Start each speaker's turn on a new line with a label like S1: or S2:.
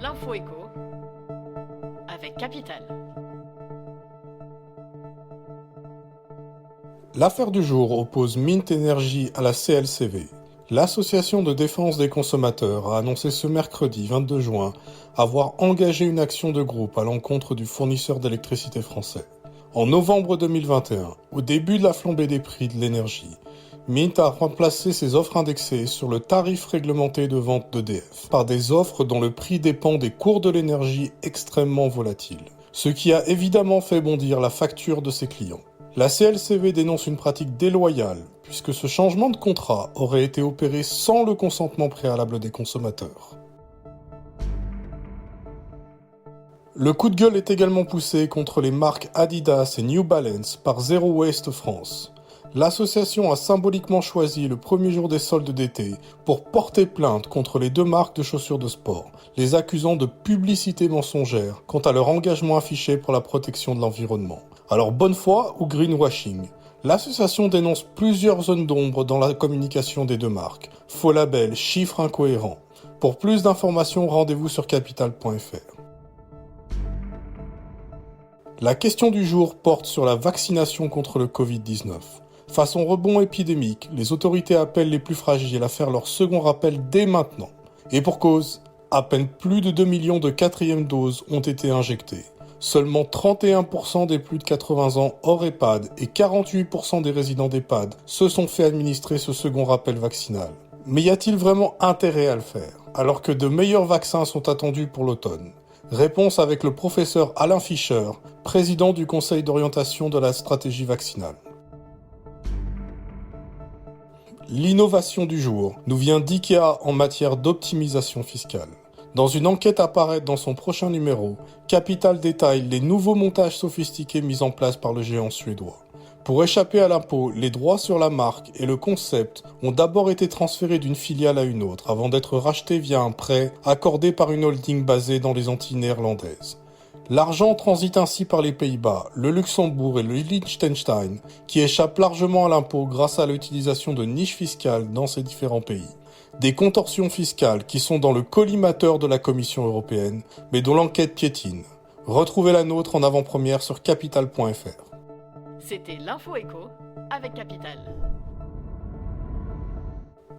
S1: l'info écho avec Capital.
S2: L'affaire du jour oppose Mint Energy à la CLCV. L'Association de défense des consommateurs a annoncé ce mercredi 22 juin avoir engagé une action de groupe à l'encontre du fournisseur d'électricité français. En novembre 2021, au début de la flambée des prix de l'énergie, Mint a remplacé ses offres indexées sur le tarif réglementé de vente d'EDF par des offres dont le prix dépend des cours de l'énergie extrêmement volatiles, ce qui a évidemment fait bondir la facture de ses clients. La CLCV dénonce une pratique déloyale, puisque ce changement de contrat aurait été opéré sans le consentement préalable des consommateurs. Le coup de gueule est également poussé contre les marques Adidas et New Balance par Zero Waste France. L'association a symboliquement choisi le premier jour des soldes d'été pour porter plainte contre les deux marques de chaussures de sport, les accusant de publicité mensongère quant à leur engagement affiché pour la protection de l'environnement. Alors bonne foi ou greenwashing? L'association dénonce plusieurs zones d'ombre dans la communication des deux marques. Faux labels, chiffres incohérents. Pour plus d'informations, rendez-vous sur capital.fr. La question du jour porte sur la vaccination contre le Covid-19. Face au rebond épidémique, les autorités appellent les plus fragiles à faire leur second rappel dès maintenant. Et pour cause, à peine plus de 2 millions de quatrièmes doses ont été injectées. Seulement 31% des plus de 80 ans hors EHPAD et 48% des résidents d'EHPAD se sont fait administrer ce second rappel vaccinal. Mais y a-t-il vraiment intérêt à le faire, alors que de meilleurs vaccins sont attendus pour l'automne? Réponse avec le professeur Alain Fischer, président du Conseil d'orientation de la stratégie vaccinale. L'innovation du jour nous vient d'IKEA en matière d'optimisation fiscale. Dans une enquête à paraître dans son prochain numéro, Capital détaille les nouveaux montages sophistiqués mis en place par le géant suédois. Pour échapper à l'impôt, les droits sur la marque et le concept ont d'abord été transférés d'une filiale à une autre avant d'être rachetés via un prêt accordé par une holding basée dans les Antilles néerlandaises. L'argent transite ainsi par les Pays-Bas, le Luxembourg et le Liechtenstein, qui échappent largement à l'impôt grâce à l'utilisation de niches fiscales dans ces différents pays. Des contorsions fiscales qui sont dans le collimateur de la Commission européenne, mais dont l'enquête piétine. Retrouvez la nôtre en avant-première sur capital.fr.
S1: C'était l'info écho avec Capital.